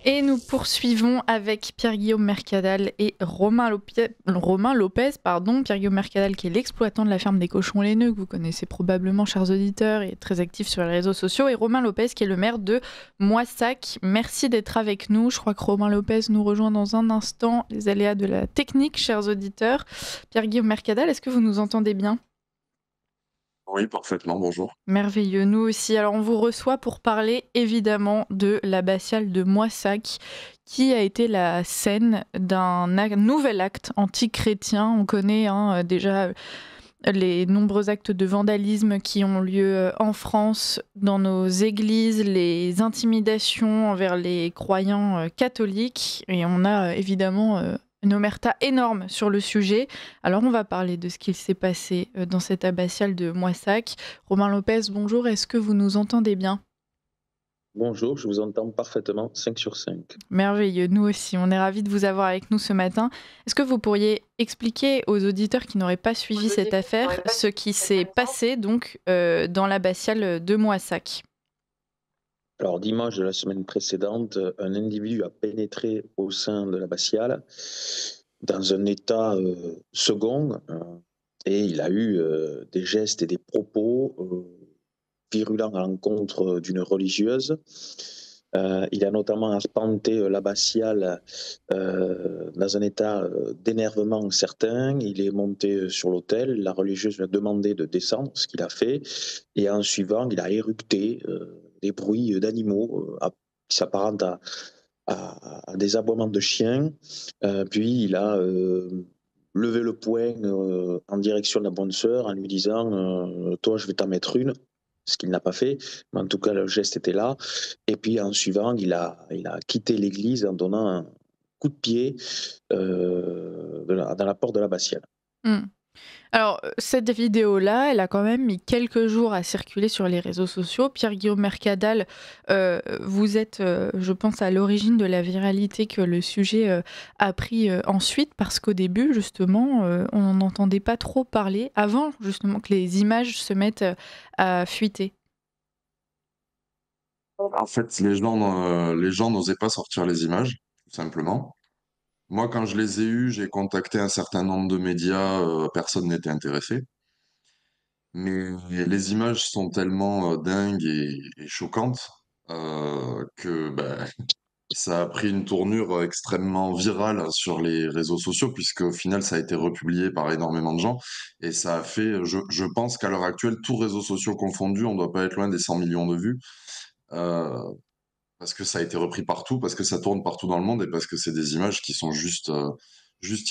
Et nous poursuivons avec Pierre-Guillaume Mercadal et Romain Lopez. Pierre-Guillaume Mercadal qui est l'exploitant de la ferme des cochons laineux, que vous connaissez probablement, chers auditeurs, et très actif sur les réseaux sociaux. Et Romain Lopez qui est le maire de Moissac. Merci d'être avec nous. Je crois que Romain Lopez nous rejoint dans un instant. Les aléas de la technique, chers auditeurs. Pierre-Guillaume Mercadal, est-ce que vous nous entendez bien ? Oui, parfaitement, bonjour. Merveilleux, nous aussi. Alors on vous reçoit pour parler évidemment de l'abbatiale de Moissac, qui a été la scène d'un nouvel acte antichrétien. On connaît déjà les nombreux actes de vandalisme qui ont lieu en France, dans nos églises, les intimidations envers les croyants catholiques. Et on a évidemment une omerta énorme sur le sujet. Alors on va parler de ce qu'il s'est passé dans cette abbatiale de Moissac. Romain Lopez, bonjour, est-ce que vous nous entendez bien ? Bonjour, je vous entends parfaitement, 5 sur 5. Merveilleux, nous aussi, on est ravis de vous avoir avec nous ce matin. Est-ce que vous pourriez expliquer aux auditeurs qui n'auraient pas suivi cette affaire ce qui s'est passé donc dans l'abbatiale de Moissac ? Alors, dimanche de la semaine précédente, un individu a pénétré au sein de l'abbatiale dans un état second et il a eu des gestes et des propos virulents à l'encontre d'une religieuse. Il a notamment arpenté l'abbatiale dans un état d'énervement certain. Il est monté sur l'autel. La religieuse lui a demandé de descendre, ce qu'il a fait. Et en suivant, il a éructé des bruits d'animaux qui s'apparentent à des aboiements de chiens. Puis il a levé le poing en direction de la bonne sœur en lui disant toi, je vais t'en mettre une. Ce qu'il n'a pas fait, mais en tout cas le geste était là. Et puis en suivant, il a quitté l'église en donnant un coup de pied dans la porte de l'abbatiale. Hmm. Alors, cette vidéo-là, elle a quand même mis quelques jours à circuler sur les réseaux sociaux. Pierre-Guillaume Mercadal, vous êtes, je pense, à l'origine de la viralité que le sujet a pris ensuite, parce qu'au début, justement, on n'en entendait pas trop parler, avant, justement, que les images se mettent à fuiter. En fait, les gens n'osaient pas sortir les images, tout simplement. Moi, quand je les ai eus, j'ai contacté un certain nombre de médias, personne n'était intéressé. Mais les images sont tellement dingues et choquantes que ça a pris une tournure extrêmement virale sur les réseaux sociaux, puisque au final, ça a été republié par énormément de gens. Et ça a fait, je pense qu'à l'heure actuelle, tous réseaux sociaux confondus, on ne doit pas être loin des 100 millions de vues. Euh, Parce que ça a été repris partout, parce que ça tourne partout dans le monde et parce que c'est des images qui sont juste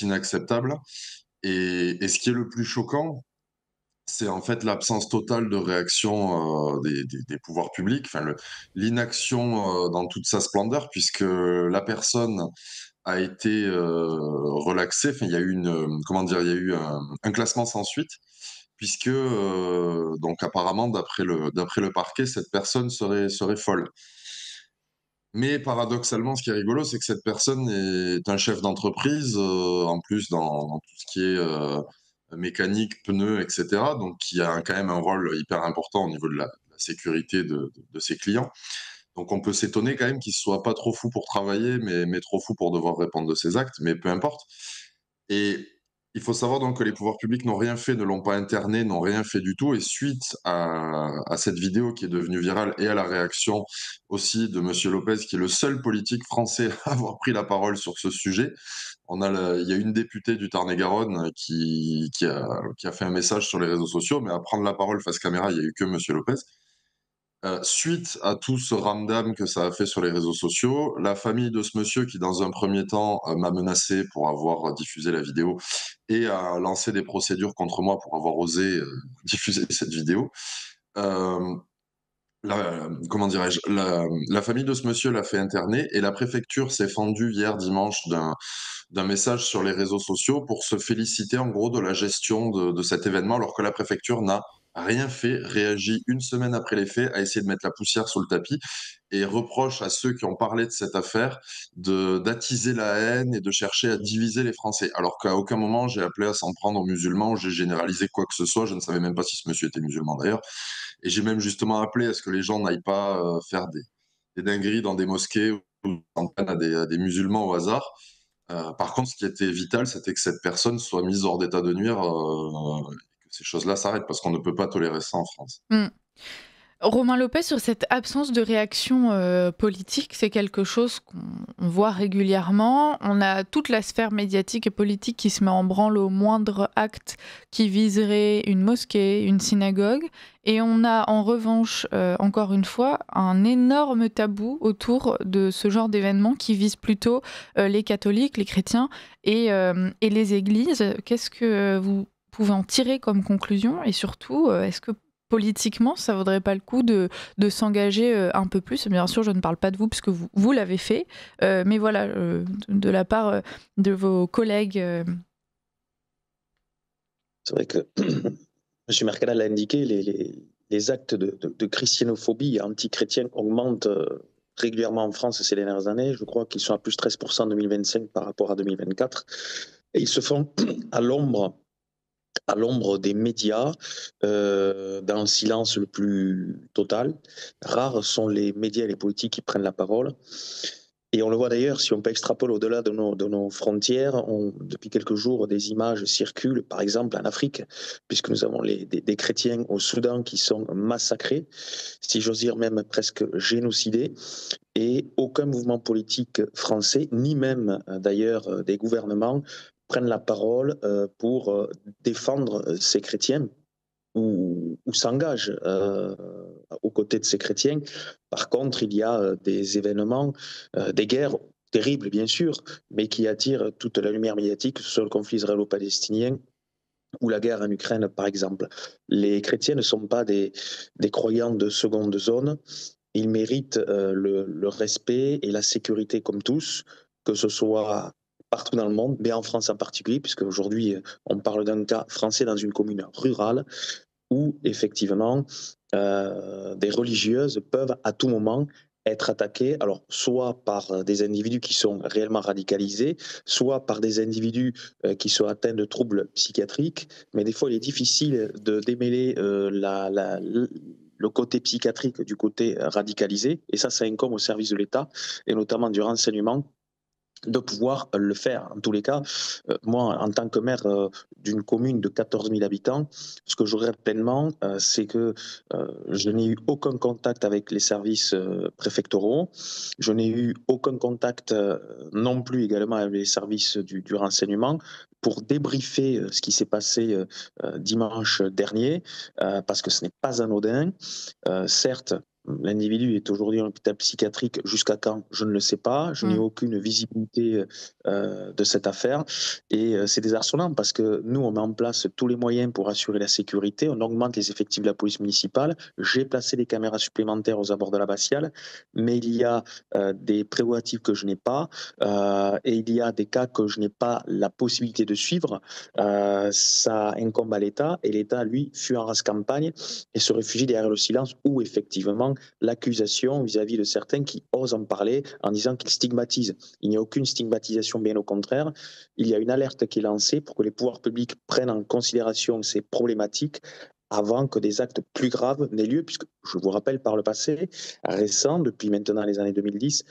inacceptables. Et ce qui est le plus choquant, c'est en fait l'absence totale de réaction des pouvoirs publics, enfin l'inaction dans toute sa splendeur, puisque la personne a été relaxée. Enfin, il y a eu comment dire, il y a eu un classement sans suite, puisque donc apparemment d'après le parquet, cette personne serait folle. Mais paradoxalement, ce qui est rigolo, c'est que cette personne est un chef d'entreprise, en plus dans tout ce qui est mécanique, pneus, etc. Donc, qui a quand même un rôle hyper important au niveau de la sécurité de ses clients. Donc, on peut s'étonner quand même qu'il ne soit pas trop fou pour travailler, mais trop fou pour devoir répondre de ses actes, mais peu importe. Et il faut savoir donc que les pouvoirs publics n'ont rien fait, ne l'ont pas interné, n'ont rien fait du tout. Et suite à cette vidéo qui est devenue virale et à la réaction aussi de Monsieur Lopez, qui est le seul politique français à avoir pris la parole sur ce sujet, il y a une députée du Tarn-et-Garonne qui a fait un message sur les réseaux sociaux, mais à prendre la parole face caméra, il n'y a eu que Monsieur Lopez. Suite à tout ce ramdam que ça a fait sur les réseaux sociaux, la famille de ce monsieur qui, dans un premier temps, m'a menacé pour avoir diffusé la vidéo et a lancé des procédures contre moi pour avoir osé diffuser cette vidéo. Euh, Comment dirais-je, la famille de ce monsieur l'a fait interner et la préfecture s'est fendue hier dimanche d'un message sur les réseaux sociaux pour se féliciter en gros de la gestion de cet événement, alors que la préfecture n'a rien fait, réagi une semaine après les faits, a essayé de mettre la poussière sous le tapis et reproche à ceux qui ont parlé de cette affaire d'attiser la haine et de chercher à diviser les Français. Alors qu'à aucun moment j'ai appelé à s'en prendre aux musulmans ou j'ai généralisé quoi que ce soit. Je ne savais même pas si ce monsieur était musulman d'ailleurs. Et j'ai même justement appelé à ce que les gens n'aillent pas faire des dingueries dans des mosquées une centaine à des musulmans au hasard. Par contre, ce qui était vital, c'était que cette personne soit mise hors d'état de nuire, et que ces choses-là s'arrêtent, parce qu'on ne peut pas tolérer ça en France. Mmh. Romain Lopez, sur cette absence de réaction politique, c'est quelque chose qu'on voit régulièrement. On a toute la sphère médiatique et politique qui se met en branle au moindre acte qui viserait une mosquée, une synagogue. Et on a en revanche, encore une fois, un énorme tabou autour de ce genre d'événements qui vise plutôt les catholiques, les chrétiens et les églises. Qu'est-ce que vous pouvez en tirer comme conclusion? Et surtout, est-ce que politiquement, ça vaudrait pas le coup de s'engager un peu plus? Bien sûr, je ne parle pas de vous, puisque vous l'avez fait, mais voilà, de la part de vos collègues. C'est vrai que M. Mercadal l'a indiqué, les actes de christianophobie et anti-chrétienne augmentent régulièrement en France ces dernières années. Je crois qu'ils sont à plus 13% en 2025 par rapport à 2024. Et ils se font à l'ombre des médias, dans le silence le plus total. Rares sont les médias et les politiques qui prennent la parole. Et on le voit d'ailleurs, si on peut extrapoler au-delà de nos frontières, depuis quelques jours, des images circulent, par exemple en Afrique, puisque nous avons des chrétiens au Soudan qui sont massacrés, si j'ose dire même presque génocidés, et aucun mouvement politique français, ni même d'ailleurs des gouvernements, prennent la parole pour défendre ces chrétiens ou s'engagent aux côtés de ces chrétiens. Par contre, il y a des événements, des guerres terribles bien sûr, mais qui attirent toute la lumière médiatique, que ce soit le conflit israélo-palestinien ou la guerre en Ukraine, par exemple. Les chrétiens ne sont pas des croyants de seconde zone. Ils méritent le respect et la sécurité comme tous, que ce soit partout dans le monde, mais en France en particulier, puisque aujourd'hui on parle d'un cas français dans une commune rurale où effectivement des religieuses peuvent à tout moment être attaquées, alors soit par des individus qui sont réellement radicalisés, soit par des individus qui sont atteints de troubles psychiatriques, mais des fois il est difficile de démêler le côté psychiatrique du côté radicalisé, et ça incombe au service de l'État, et notamment du renseignement, de pouvoir le faire. En tous les cas, moi, en tant que maire d'une commune de 14 000 habitants, ce que je regrette pleinement, c'est que je n'ai eu aucun contact avec les services préfectoraux, je n'ai eu aucun contact non plus également avec les services du renseignement pour débriefer ce qui s'est passé dimanche dernier, parce que ce n'est pas anodin. Certes, l'individu est aujourd'hui en hôpital psychiatrique. Jusqu'à quand? Je ne le sais pas. Je n'ai aucune visibilité de cette affaire. Et c'est désarçonnant parce que nous, on met en place tous les moyens pour assurer la sécurité. On augmente les effectifs de la police municipale. J'ai placé des caméras supplémentaires aux abords de l'abbatiale. Mais il y a des prérogatives que je n'ai pas. Et il y a des cas que je n'ai pas la possibilité de suivre. Ça incombe à l'État. Et l'État, lui, fuit en race campagne et se réfugie derrière le silence où effectivement l'accusation vis-à-vis de certains qui osent en parler en disant qu'ils stigmatisent. Il n'y a aucune stigmatisation, bien au contraire. Il y a une alerte qui est lancée pour que les pouvoirs publics prennent en considération ces problématiques avant que des actes plus graves n'aient lieu, puisque je vous rappelle par le passé récent, depuis maintenant les années 2010,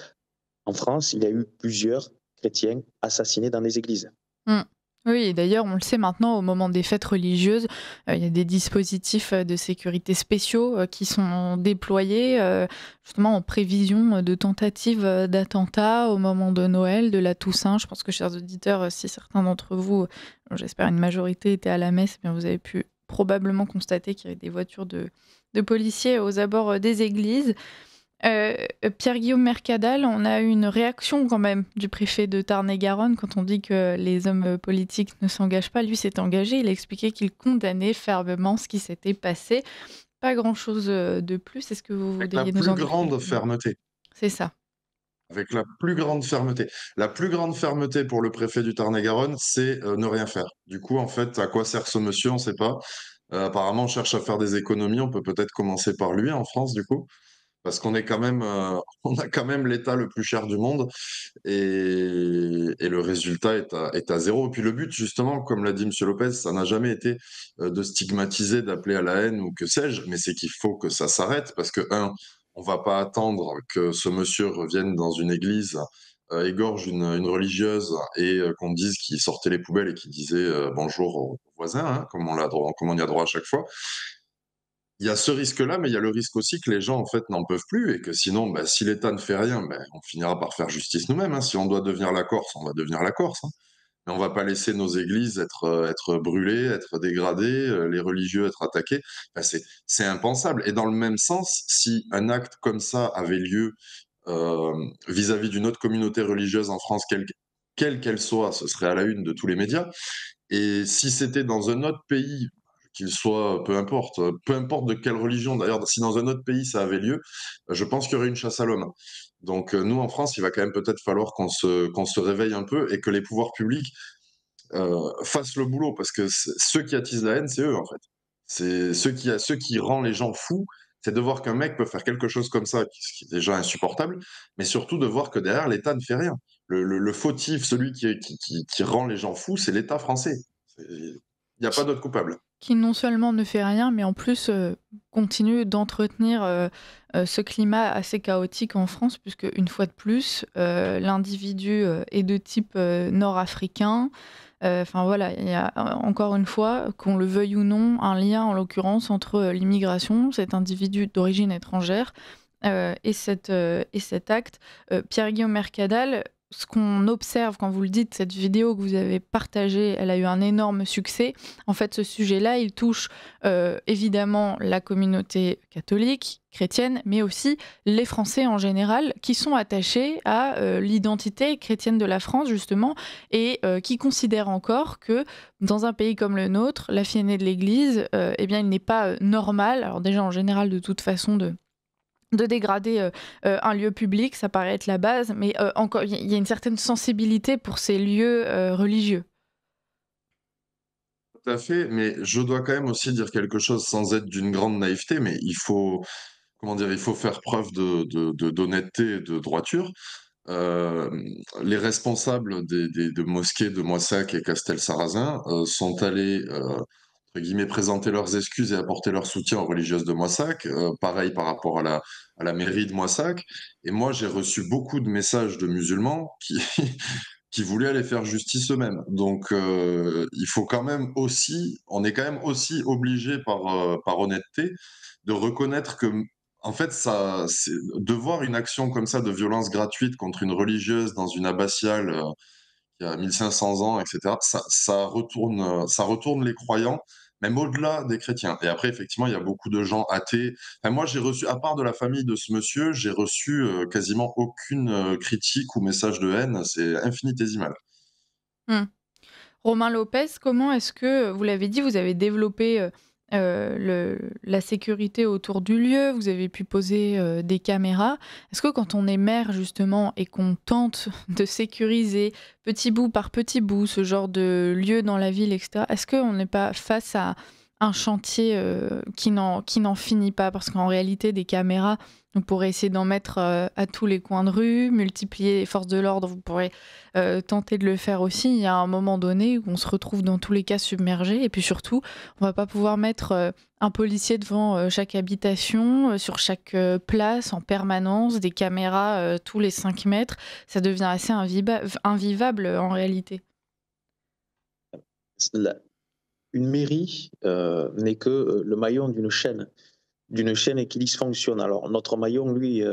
en France, il y a eu plusieurs chrétiens assassinés dans des églises. Oui, et d'ailleurs, on le sait maintenant, au moment des fêtes religieuses, il y a des dispositifs de sécurité spéciaux qui sont déployés justement en prévision de tentatives d'attentats au moment de Noël, de la Toussaint. Je pense que, chers auditeurs, si certains d'entre vous, j'espère une majorité, étaient à la messe, eh bien vous avez pu probablement constater qu'il y avait des voitures de policiers aux abords des églises. Pierre-Guillaume Mercadal, on a eu une réaction quand même du préfet de Tarn-et-Garonne quand on dit que les hommes politiques ne s'engagent pas. Lui s'est engagé, il a expliqué qu'il condamnait fermement ce qui s'était passé. Pas grand-chose de plus. Est-ce que vous voudriez nous en dire Avec la plus grande quelques mots? fermeté. C'est ça. Avec la plus grande fermeté. La plus grande fermeté pour le préfet du Tarn-et-Garonne, c'est ne rien faire. Du coup, en fait, à quoi sert ce monsieur? On ne sait pas. Apparemment, on cherche à faire des économies. On peut peut-être commencer par lui en France, du coup, parce qu'on est quand même, on a quand même l'État le plus cher du monde, et le résultat est à zéro. Et puis le but, justement, comme l'a dit M. Lopez, ça n'a jamais été de stigmatiser, d'appeler à la haine ou que sais-je, mais c'est qu'il faut que ça s'arrête, parce que, un, on va pas attendre que ce monsieur revienne dans une église, égorge une religieuse et qu'on dise qu'il sortait les poubelles et qu'il disait bonjour aux voisins, hein, comme on y a droit à chaque fois. Il y a ce risque-là, mais il y a le risque aussi que les gens, en fait, n'en peuvent plus et que sinon, bah, si l'État ne fait rien, ben, on finira par faire justice nous-mêmes, hein. Si on doit devenir la Corse, on va devenir la Corse, hein. Mais on va pas laisser nos églises être brûlées, être dégradées, les religieux être attaqués. Enfin, c'est impensable. Et dans le même sens, si un acte comme ça avait lieu vis-à-vis d'une autre communauté religieuse en France, quelle qu'elle soit, ce serait à la une de tous les médias. Et si c'était dans un autre pays, qu'il soit, peu importe de quelle religion d'ailleurs, si dans un autre pays ça avait lieu, je pense qu'il y aurait une chasse à l'homme. Donc nous en France, il va quand même peut-être falloir qu'on se réveille un peu et que les pouvoirs publics fassent le boulot parce que ceux qui attisent la haine, c'est eux en fait. C'est ceux qui rend les gens fous, c'est de voir qu'un mec peut faire quelque chose comme ça, qui est déjà insupportable, mais surtout de voir que derrière l'État ne fait rien. Le fautif, celui qui rend les gens fous, c'est l'État français. Il n'y a pas d'autre coupable. Qui non seulement ne fait rien, mais en plus continue d'entretenir ce climat assez chaotique en France, puisque une fois de plus, l'individu est de type nord-africain. Enfin voilà, il y a encore une fois, qu'on le veuille ou non, un lien en l'occurrence entre l'immigration, cet individu d'origine étrangère, et cet acte. Pierre-Guillaume Mercadal, ce qu'on observe quand vous le dites, cette vidéo que vous avez partagée, elle a eu un énorme succès. En fait, ce sujet-là, il touche évidemment la communauté catholique, chrétienne, mais aussi les Français en général, qui sont attachés à l'identité chrétienne de la France, justement, et qui considèrent encore que dans un pays comme le nôtre, la fille aînée de l'Église, eh bien, il n'est pas normal, alors déjà en général de toute façon, de dégrader un lieu public, ça paraît être la base, mais encore, il y a une certaine sensibilité pour ces lieux religieux. Tout à fait, mais je dois quand même aussi dire quelque chose sans être d'une grande naïveté, mais il faut, comment dire, il faut faire preuve d'honnêteté et de droiture. Euh, les responsables de mosquées de Moissac et Castel-Sarrazin sont allés, entre guillemets, présenter leurs excuses et apporter leur soutien aux religieuses de Moissac. Pareil par rapport à la mairie de Moissac. Et moi, j'ai reçu beaucoup de messages de musulmans qui voulaient aller faire justice eux-mêmes. Donc, il faut quand même aussi, on est quand même aussi obligé par honnêteté de reconnaître que, en fait, de voir une action comme ça de violence gratuite contre une religieuse dans une abbatiale qui a 1500 ans, etc., ça retourne les croyants, même au-delà des chrétiens. Et après, effectivement, il y a beaucoup de gens athées. Enfin, moi, j'ai reçu, à part de la famille de ce monsieur, j'ai reçu quasiment aucune critique ou message de haine. C'est infinitésimal. Hmm. Romain Lopez, comment est-ce que, vous l'avez dit, vous avez développé la sécurité autour du lieu, vous avez pu poser des caméras. Est-ce que quand on est maire, justement, et qu'on tente de sécuriser petit bout par petit bout ce genre de lieu dans la ville, etc., est-ce qu'on n'est pas face à un chantier qui n'en finit pas? Parce qu'en réalité, des caméras, on pourrait essayer d'en mettre à tous les coins de rue, multiplier les forces de l'ordre, vous pourrez tenter de le faire aussi. Il y a un moment donné où on se retrouve dans tous les cas submergé, et puis surtout, on va pas pouvoir mettre un policier devant chaque habitation, sur chaque place en permanence, des caméras tous les 5 mètres. Ça devient assez invivable en réalité. La- Une mairie n'est que le maillon d'une chaîne qui dysfonctionne. Alors notre maillon, lui,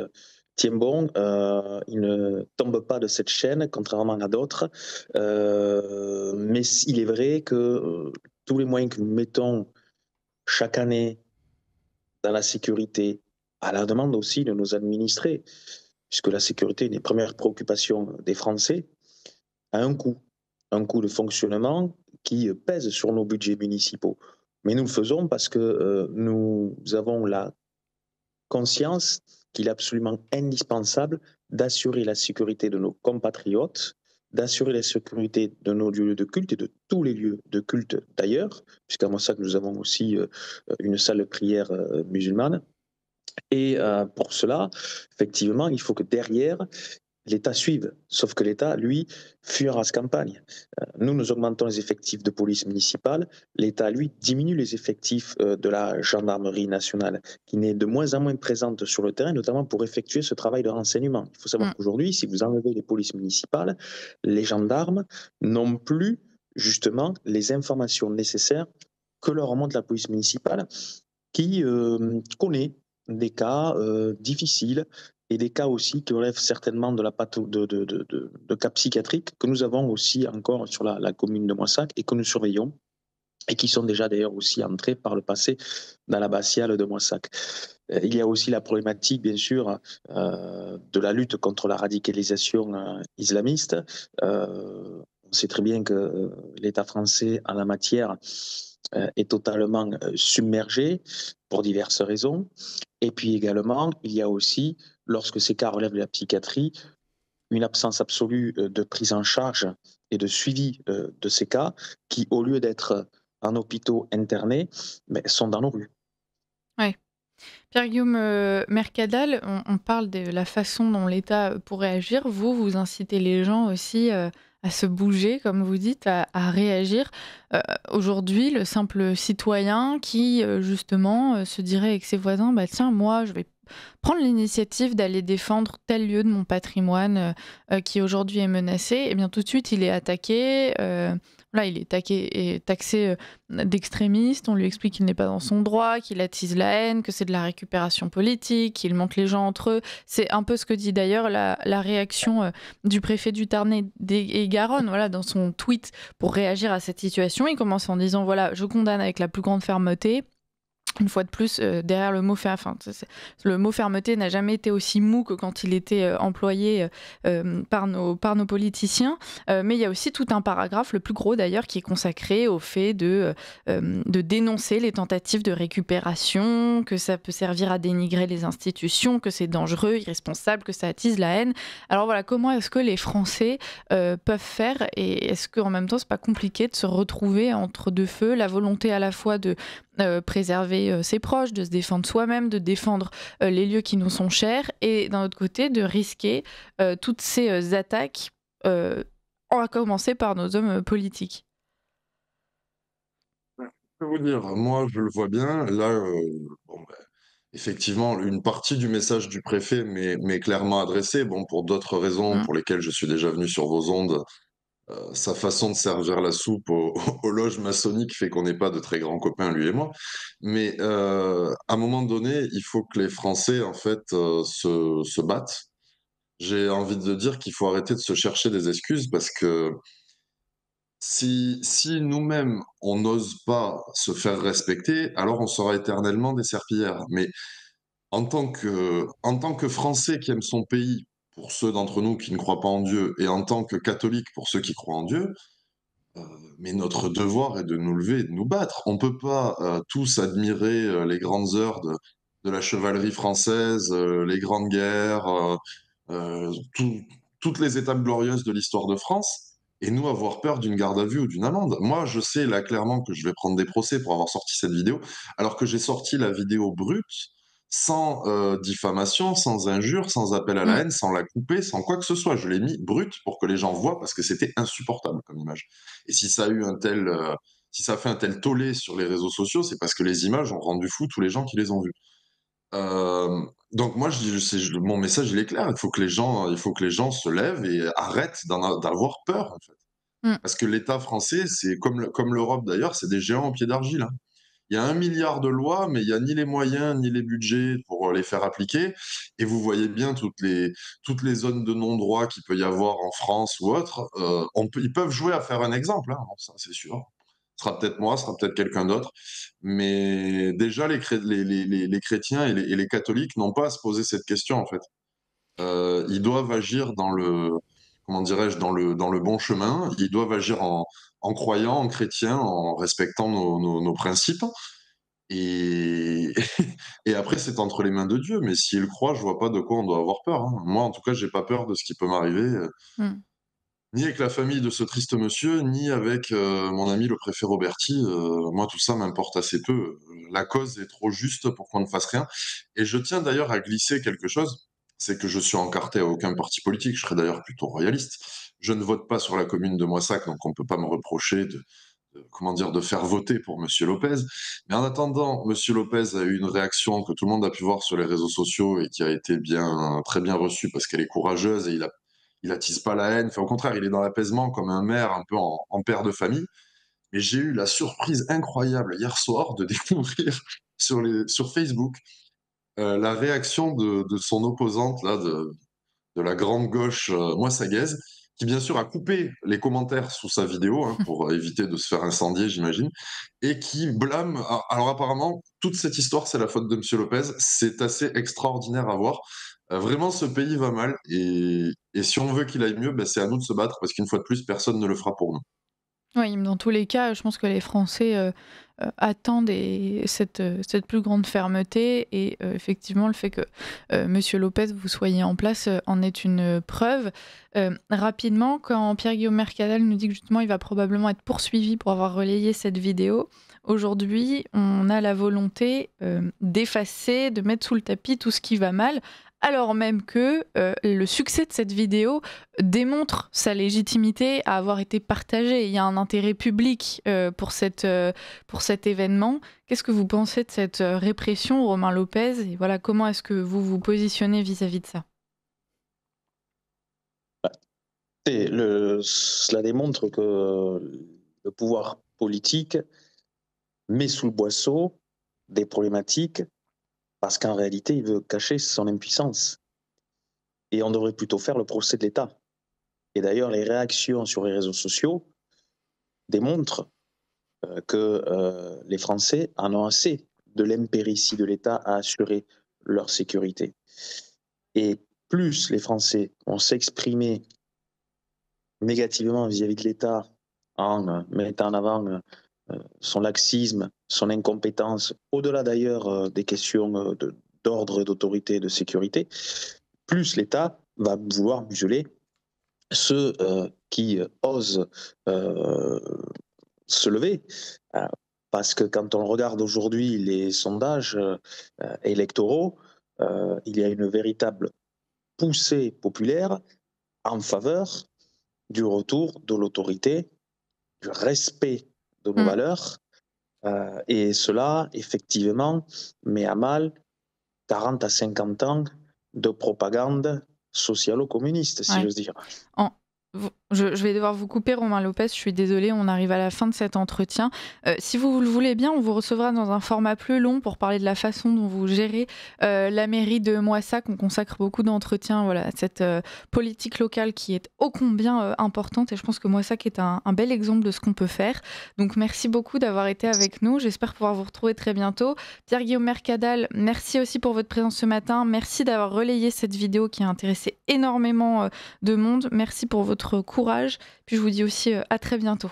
tient bon, il ne tombe pas de cette chaîne, contrairement à d'autres. Mais il est vrai que tous les moyens que nous mettons chaque année dans la sécurité, à la demande aussi de nos administrés, puisque la sécurité est une des premières préoccupations des Français, a un coût de fonctionnement qui pèse sur nos budgets municipaux. Mais nous le faisons parce que nous avons la conscience qu'il est absolument indispensable d'assurer la sécurité de nos compatriotes, d'assurer la sécurité de nos lieux de culte et de tous les lieux de culte d'ailleurs, puisqu'à Mossac, nous avons aussi une salle de prière musulmane. Et pour cela, effectivement, il faut que derrière, l'État suive. Sauf que l'État, lui, fuit en race campagne. Nous augmentons les effectifs de police municipale. L'État, lui, diminue les effectifs de la gendarmerie nationale, qui n'est de moins en moins présente sur le terrain, notamment pour effectuer ce travail de renseignement. Il faut savoir Mm. qu'aujourd'hui, si vous enlevez les polices municipales, les gendarmes n'ont plus justement les informations nécessaires que leur remonte la police municipale, qui connaît des cas difficiles et des cas aussi qui relèvent certainement de la de cas psychiatriques que nous avons aussi encore sur la commune de Moissac et que nous surveillons et qui sont déjà d'ailleurs aussi entrés par le passé dans l'abbatiale de Moissac. Il y a aussi la problématique, bien sûr, de la lutte contre la radicalisation islamiste. On sait très bien que l'État français, en la matière, est totalement submergé pour diverses raisons. Et puis également, il y a aussi, lorsque ces cas relèvent de la psychiatrie, une absence absolue de prise en charge et de suivi de ces cas qui, au lieu d'être en hôpitaux internés, mais sont dans nos rues. Ouais. Pierre-Guillaume Mercadal, on parle de la façon dont l'État pourrait agir. Vous incitez les gens aussi à se bouger, comme vous dites, à réagir. Aujourd'hui, le simple citoyen qui, justement, se dirait avec ses voisins, bah, tiens, moi, je vais prendre l'initiative d'aller défendre tel lieu de mon patrimoine qui aujourd'hui est menacé, et bien tout de suite, il est attaqué. Voilà, il est taxé d'extrémiste, on lui explique qu'il n'est pas dans son droit, qu'il attise la haine, que c'est de la récupération politique, qu'il monte les gens entre eux. C'est un peu ce que dit d'ailleurs la réaction du préfet du Tarn et Garonne, voilà, dans son tweet pour réagir à cette situation. Il commence en disant, voilà, je condamne avec la plus grande fermeté. Une fois de plus, derrière le mot le mot fermeté n'a jamais été aussi mou que quand il était employé par nos politiciens. Mais il y a aussi tout un paragraphe, le plus gros d'ailleurs, qui est consacré au fait de dénoncer les tentatives de récupération, que ça peut servir à dénigrer les institutions, que c'est dangereux, irresponsable, que ça attise la haine. Alors voilà, comment est-ce que les Français peuvent faire, et est-ce qu'en même temps c'est pas compliqué de se retrouver entre deux feux, la volonté à la fois de préserver ses proches, de se défendre soi-même, de défendre les lieux qui nous sont chers, et d'un autre côté de risquer toutes ces attaques, à commencer par nos hommes politiques. Je peux vous dire, moi je le vois bien. Là, bon, bah, effectivement, une partie du message du préfet m'est clairement adressée. Bon, pour d'autres raisons Mm. pour lesquelles je suis déjà venu sur vos ondes, sa façon de servir la soupe aux loges maçonniques fait qu'on n'est pas de très grands copains, lui et moi. Mais à un moment donné, il faut que les Français, en fait, se battent. J'ai envie de dire qu'il faut arrêter de se chercher des excuses parce que si nous-mêmes, on n'ose pas se faire respecter, alors on sera éternellement des serpillères. Mais en tant que Français qui aime son pays, pour ceux d'entre nous qui ne croient pas en Dieu, et en tant que catholique pour ceux qui croient en Dieu, Heu, mais notre devoir est de nous lever et de nous battre. On peut pas, tous admirer, les grandes heures de la chevalerie française, les grandes guerres, tout toutes les étapes glorieuses de l'histoire de France et nous avoir peur d'une garde à vue ou d'une amende. Moi, je sais là clairement que je vais prendre des procès pour avoir sorti cette vidéo, alors que j'ai sorti la vidéo brute, sans, diffamation, sans injure, sans appel à la Mm. haine, sans la couper, sans quoi que ce soit. Je l'ai mis brute pour que les gens voient parce que c'était insupportable comme image. Et si ça a eu si ça a fait un tel tollé sur les réseaux sociaux, c'est parce que les images ont rendu fou tous les gens qui les ont vues. Donc moi, je dis, mon message, il est clair. Il faut que les gens se lèvent et arrêtent d'avoir peur, en fait. Mm. Parce que l'État français, c'est comme l'Europe d'ailleurs, c'est des géants en pied d'argile, hein. Il y a 1 milliard de lois, mais il y a ni les moyens, ni les budgets pour les faire appliquer. Et vous voyez bien toutes les zones de non-droit qu'il peut y avoir en France ou autre. Ils peuvent jouer à faire un exemple, hein, bon, ça c'est sûr. Ce sera peut-être moi, ce sera peut-être quelqu'un d'autre. Mais déjà, les chrétiens et les catholiques n'ont pas à se poser cette question, en fait. Ils doivent agir comment dirais-je, dans le bon chemin. Ils doivent agir en croyant, en chrétien, en respectant nos principes. Et, et après, c'est entre les mains de Dieu. Mais s'il croit, je vois pas de quoi on doit avoir peur, hein. Moi, en tout cas, j'ai pas peur de ce qui peut m'arriver, Mm. ni avec la famille de ce triste monsieur, ni avec mon ami le préfet Roberti. Moi, tout ça m'importe assez peu. La cause est trop juste pour qu'on ne fasse rien. Et je tiens d'ailleurs à glisser quelque chose. c'est que je suis encarté à aucun parti politique. Je serais d'ailleurs plutôt royaliste. Je ne vote pas sur la commune de Moissac, donc on ne peut pas me reprocher comment dire, de faire voter pour Monsieur Lopez. Mais en attendant, Monsieur Lopez a eu une réaction que tout le monde a pu voir sur les réseaux sociaux et qui a été très bien reçue parce qu'elle est courageuse et il attise pas la haine. Enfin, au contraire, il est dans l'apaisement comme un maire un peu en père de famille. Et j'ai eu la surprise incroyable hier soir de découvrir sur Facebook la réaction de son opposante là, de la grande gauche moissagaise, qui bien sûr a coupé les commentaires sous sa vidéo hein, pour éviter de se faire incendier, j'imagine, et qui blâme. Alors apparemment, toute cette histoire, c'est la faute de Monsieur Lopez. C'est assez extraordinaire à voir. Vraiment, ce pays va mal, et si on veut qu'il aille mieux, ben, c'est à nous de se battre, parce qu'une fois de plus, personne ne le fera pour nous. Oui, dans tous les cas, je pense que les Français attendent cette plus grande fermeté et effectivement le fait que Monsieur Lopez vous soyez en place en est une preuve. Rapidement, quand Pierre-Guillaume Mercadal nous dit que justement il va probablement être poursuivi pour avoir relayé cette vidéo, aujourd'hui on a la volonté d'effacer, de mettre sous le tapis tout ce qui va mal, alors même que le succès de cette vidéo démontre sa légitimité à avoir été partagée. Il y a un intérêt public pour cet événement. Qu'est-ce que vous pensez de cette répression, Romain Lopez? Et voilà, comment est-ce que vous vous positionnez vis-à-vis de ça? Cela démontre que le pouvoir politique met sous le boisseau des problématiques parce qu'en réalité, il veut cacher son impuissance. Et on devrait plutôt faire le procès de l'État. Et d'ailleurs, les réactions sur les réseaux sociaux démontrent que les Français en ont assez de l'impéritie de l'État à assurer leur sécurité. Et plus les Français vont s'exprimer négativement vis-à-vis de l'État en mettant en avant son laxisme, son incompétence, au-delà d'ailleurs des questions d'ordre, d'autorité, de sécurité, plus l'État va vouloir museler ceux qui osent se lever. Parce que quand on regarde aujourd'hui les sondages électoraux, il y a une véritable poussée populaire en faveur du retour de l'autorité, du respect de nos valeurs, et cela, effectivement, met à mal 40 à 50 ans de propagande socialo-communiste, si j'ose dire. Je vais devoir vous couper, Romain Lopez, je suis désolée, on arrive à la fin de cet entretien. Si vous le voulez bien, on vous recevra dans un format plus long pour parler de la façon dont vous gérez la mairie de Moissac. On consacre beaucoup d'entretiens à cette politique locale qui est ô combien importante, et je pense que Moissac est un bel exemple de ce qu'on peut faire. Donc merci beaucoup d'avoir été avec nous, j'espère pouvoir vous retrouver très bientôt. Pierre-Guillaume Mercadal, merci aussi pour votre présence ce matin, merci d'avoir relayé cette vidéo qui a intéressé énormément de monde, merci pour votre courage, puis je vous dis aussi à très bientôt.